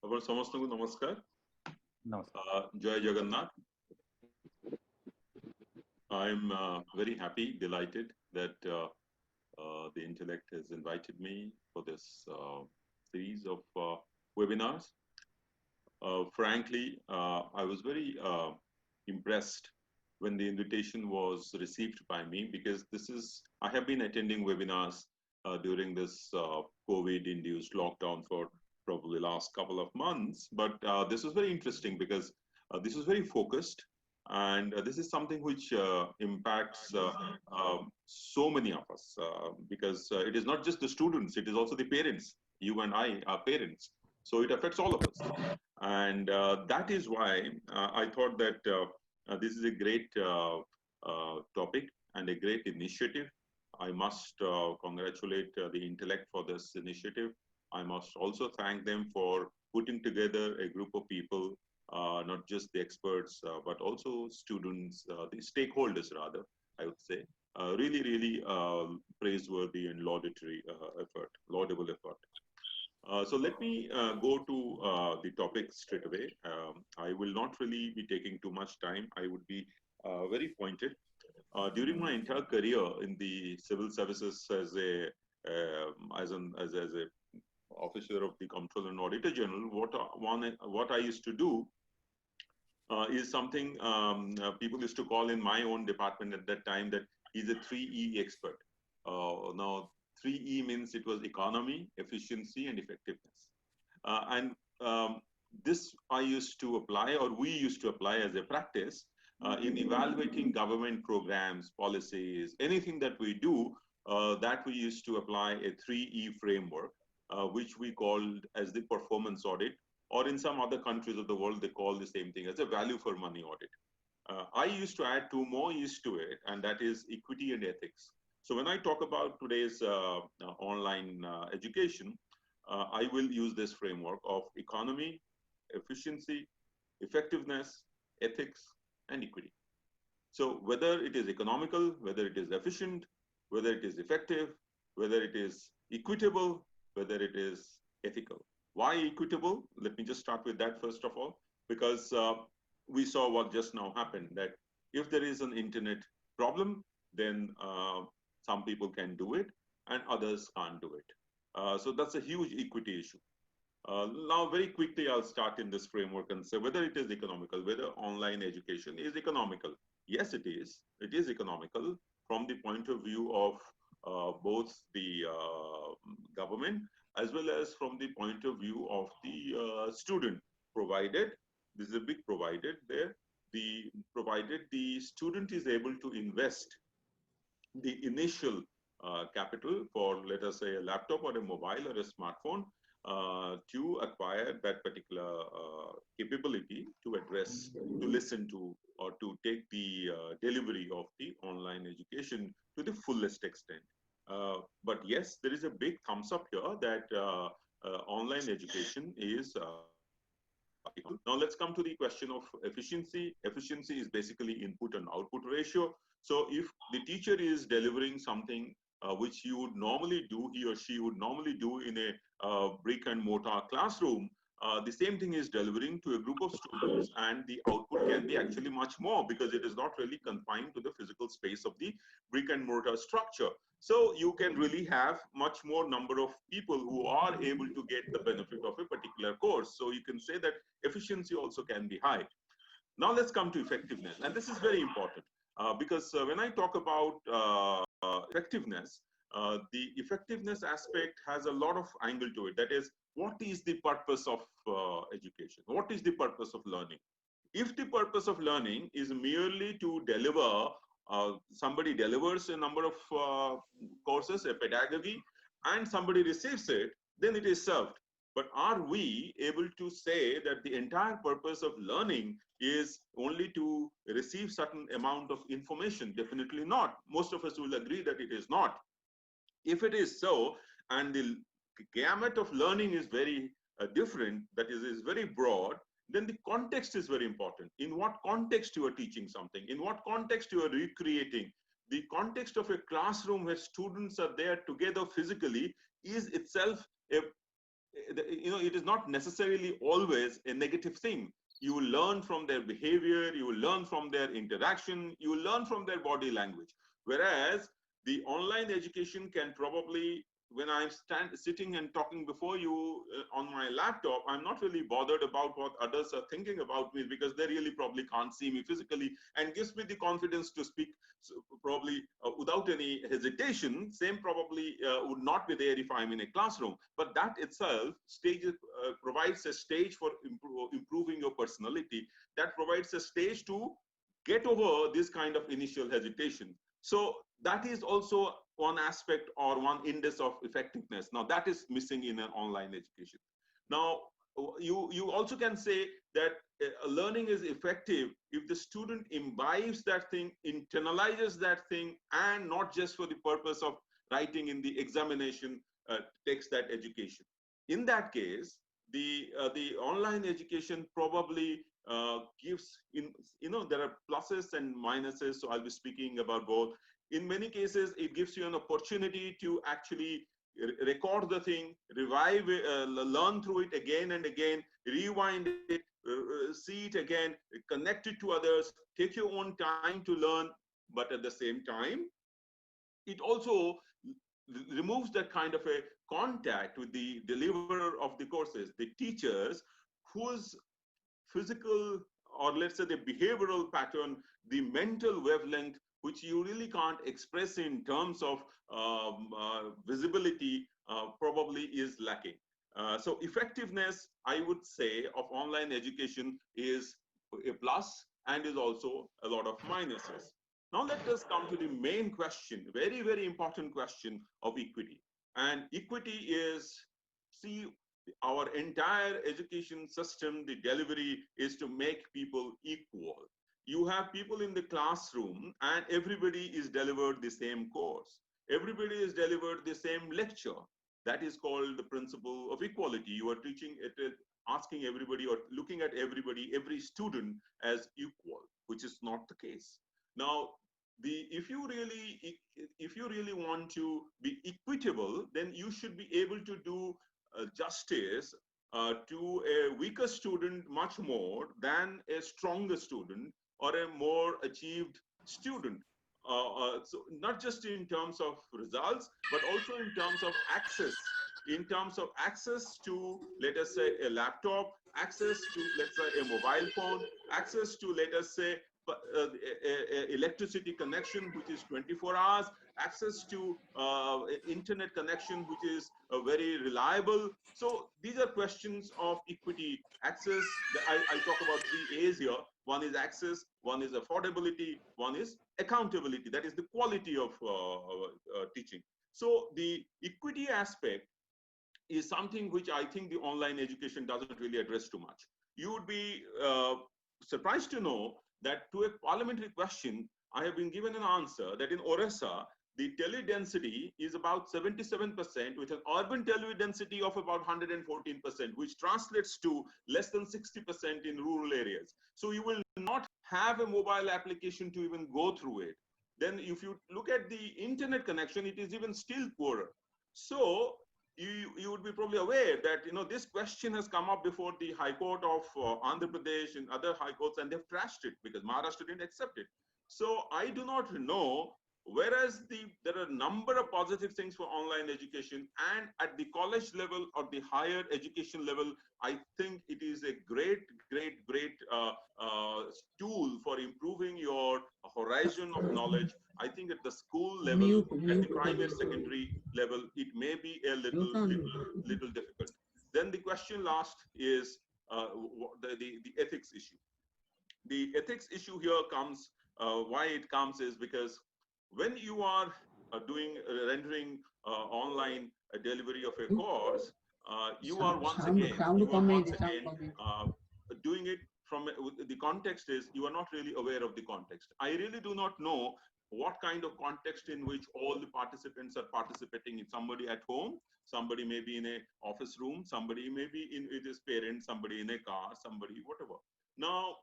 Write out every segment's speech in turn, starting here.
Abar samastanku namaskar. Namaskar. Jai Jagannath. I'm very happy, delighted that the Intellect has invited me for this series of webinars. Frankly, I was very impressed when the invitation was received by me, because I have been attending webinars during this COVID-induced lockdown for probably last couple of months. But this was very interesting because this was very focused, and this is something which impacts so many of us, because it is not just the students, it is also the parents. You and I are parents. So it affects all of us. And that is why I thought that this is a great topic and a great initiative. I must congratulate the Intellect for this initiative. I must also thank them for putting together a group of people, not just the experts, but also students, the stakeholders rather, I would say. Really, really praiseworthy and laudable effort. So let me go to the topic straight away. I will not really be taking too much time. I would be very pointed. During my entire career in the civil services as a officer of the Comptroller and Auditor General, what I used to do is something people used to call in my own department at that time that he's a 3E expert. Now, 3E means it was economy, efficiency, and effectiveness. This I used to apply, or we used to apply as a practice in evaluating government programs, policies, anything that we do, that we used to apply a 3E framework, which we called as the performance audit, or in some other countries of the world, they call the same thing as a value for money audit. I used to add two more E's to it, and that is equity and ethics. So when I talk about today's online education, I will use this framework of economy, efficiency, effectiveness, ethics, and equity. So whether it is economical, whether it is efficient, whether it is effective, whether it is equitable, whether it is ethical. Why equitable? Let me just start with that first of all, because we saw what just now happened, that if there is an internet problem, then some people can do it and others can't do it. So that's a huge equity issue. Now, very quickly, I'll start in this framework and say whether it is economical, whether online education is economical. Yes, it is. It is economical from the point of view of both the government as well as from the point of view of the student, provided, this is a big provided there, provided the student is able to invest the initial capital for, let us say, a laptop or a mobile or a smartphone to acquire that particular capability to address, to listen to, or to take the delivery of the online education to the fullest extent. But yes, there is a big thumbs up here that online education is. Now let's come to the question of efficiency. Efficiency is basically input and output ratio. So if the teacher is delivering something which he would normally do, he or she would normally do in a brick and mortar classroom, the same thing is delivering to a group of students, and the output can be actually much more because it is not really confined to the physical space of the brick and mortar structure. So you can really have much more number of people who are able to get the benefit of a particular course. So you can say that efficiency also can be high. Now let's come to effectiveness. And this is very important because when I talk about effectiveness, the effectiveness aspect has a lot of angle to it. That is, what is the purpose of education? What is the purpose of learning? If the purpose of learning is merely to deliver, somebody delivers a number of courses, a pedagogy, and somebody receives it, then it is served. But are we able to say that the entire purpose of learning is only to receive certain amount of information? Definitely not. Most of us will agree that it is not. If it is so, and the gamut of learning is very different, that is very broad, then the context is very important. In what context you are teaching something, in what context you are recreating. The context of a classroom where students are there together physically is itself a it is not necessarily always a negative thing. You will learn from their behavior, you will learn from their interaction, you will learn from their body language. Whereas the online education can probably, when I'm sitting and talking before you on my laptop, I'm not really bothered about what others are thinking about me, because they really probably can't see me physically, and gives me the confidence to speak probably without any hesitation. Same probably would not be there if I'm in a classroom. But that itself provides a stage for improving your personality. That provides a stage to get over this kind of initial hesitation. So that is also one aspect or one index of effectiveness. Now that is missing in an online education. Now you also can say that learning is effective if the student imbibes that thing, internalizes that thing, and not just for the purpose of writing in the examination takes that education. In that case, the online education probably gives, there are pluses and minuses, so I'll be speaking about both. In many cases, it gives you an opportunity to actually record the thing, revive, learn through it again and again, rewind it, see it again, connect it to others, take your own time to learn. But at the same time, it also removes that kind of a contact with the deliverer of the courses, the teachers, whose physical, or let's say the behavioral pattern, the mental wavelength, which you really can't express in terms of visibility, probably is lacking. So effectiveness, I would say, of online education is a plus and is also a lot of minuses. Now let us come to the main question, very, very important question of equity. And equity is, see, our entire education system, the delivery is to make people equal. You have people in the classroom and everybody is delivered the same course. Everybody is delivered the same lecture. That is called the principle of equality. You are teaching it, asking everybody or looking at everybody, every student as equal, which is not the case. Now, if you really want to be equitable, then you should be able to do justice to a weaker student much more than a stronger student or a more achieved student. So not just in terms of results, but also in terms of access. In terms of access to, let us say, a laptop, access to, let's say, a mobile phone, access to, let us say, electricity connection, which is 24 hours, access to internet connection, which is very reliable. So these are questions of equity, access. I talk about 3 A's here. One is access, one is affordability, one is accountability. That is the quality of teaching. So the equity aspect is something which I think the online education doesn't really address too much. You would be surprised to know that to a parliamentary question, I have been given an answer that in Odisha, the tele density is about 77%, with an urban tele density of about 114%, which translates to less than 60% in rural areas. So you will not have a mobile application to even go through it. Then if you look at the internet connection, it is even still poorer. So you would be probably aware that this question has come up before the High Court of Andhra Pradesh and other high courts, and they've trashed it because Maharashtra didn't accept it. So I do not know. Whereas there are a number of positive things for online education, and at the college level or the higher education level, I think it is a great tool for improving your horizon of knowledge. I think at the school level, at the primary, secondary level, it may be a little difficult. Then the question last is the ethics issue. The ethics issue here comes, why it comes is because when you are rendering online delivery of a course, you are once again doing it from the context is you are not really aware of the context. I really do not know what kind of context in which all the participants are participating in. Somebody at home, somebody may be in a office room, somebody may be with his parents, somebody in a car, somebody whatever. Now,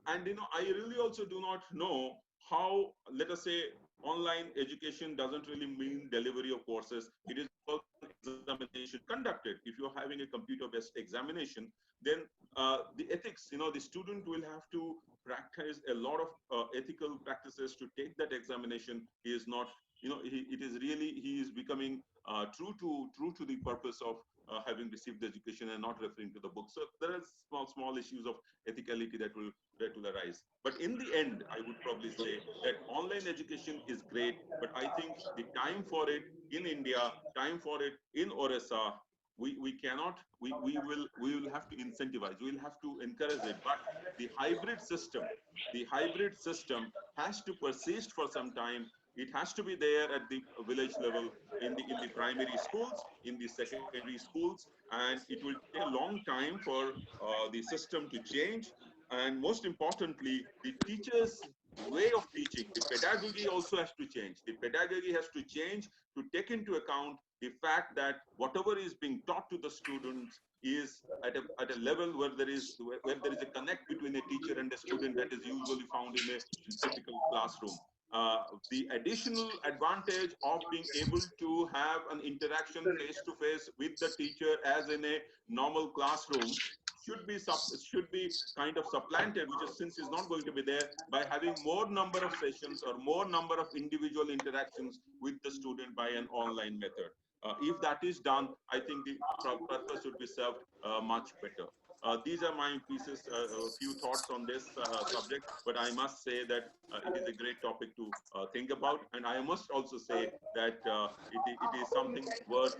and I really also do not know how, let us say, online education doesn't really mean delivery of courses. It is also an examination conducted. If you're having a computer-based examination, then the ethics, the student will have to practice a lot of ethical practices to take that examination. He is not, it is really, he is becoming true to the purpose of having received the education and not referring to the book. So there are small issues of ethicality that will arise. But in the end, I would probably say that online education is great, but I think the time for it in India, time for it in Odisha, we will have to incentivize, we will have to encourage it. But the hybrid system has to persist for some time. It has to be there at the village level, in the primary schools, in the secondary schools, and it will take a long time for the system to change. And most importantly, the teachers' way of teaching, the pedagogy also has to change. The pedagogy has to change to take into account the fact that whatever is being taught to the students is at a level where there is a connect between a teacher and a student that is usually found in a typical classroom. The additional advantage of being able to have an interaction face to face with the teacher as in a normal classroom should be kind of supplanted, which is since is not going to be there, by having more number of sessions or more number of individual interactions with the student by an online method. If that is done, I think the purpose would be served much better. These are my pieces, a few thoughts on this subject, but I must say that it is a great topic to think about. And I must also say that it is something worth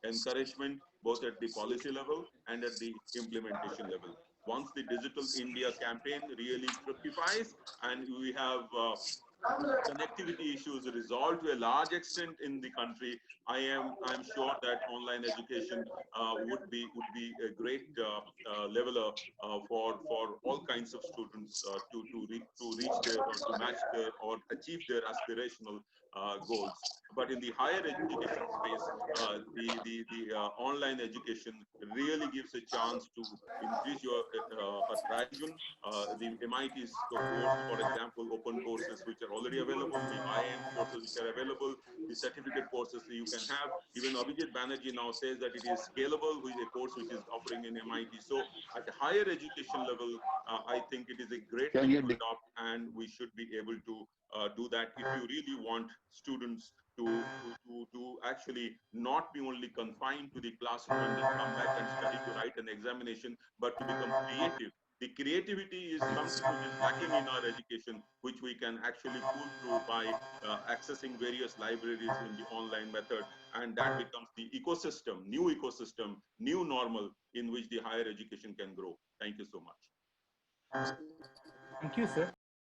encouragement, both at the policy level and at the implementation level. Once the Digital India campaign really fructifies and we have connectivity issues resolved to a large extent in the country, I'm sure that online education would be a great leveler for all kinds of students to reach their or to match their or achieve their aspirational goals. But in the higher education space, the online education really gives a chance to increase your horizon. The MIT's course, for example, open courses which are already available, the IIM courses which are available, the certificate courses that you can have. Even Abhijit Banerjee now says that it is scalable with a course which is offering in MIT. So at a higher education level, I think it is a great thing to adopt, and we should be able to do that if you really want students to actually not be only confined to the classroom and then come back and study to write an examination, but to become creative. The creativity is something which is lacking in our education, which we can actually pull through by accessing various libraries in the online method. And that becomes the ecosystem, new normal in which the higher education can grow. Thank you so much. Thank you, sir.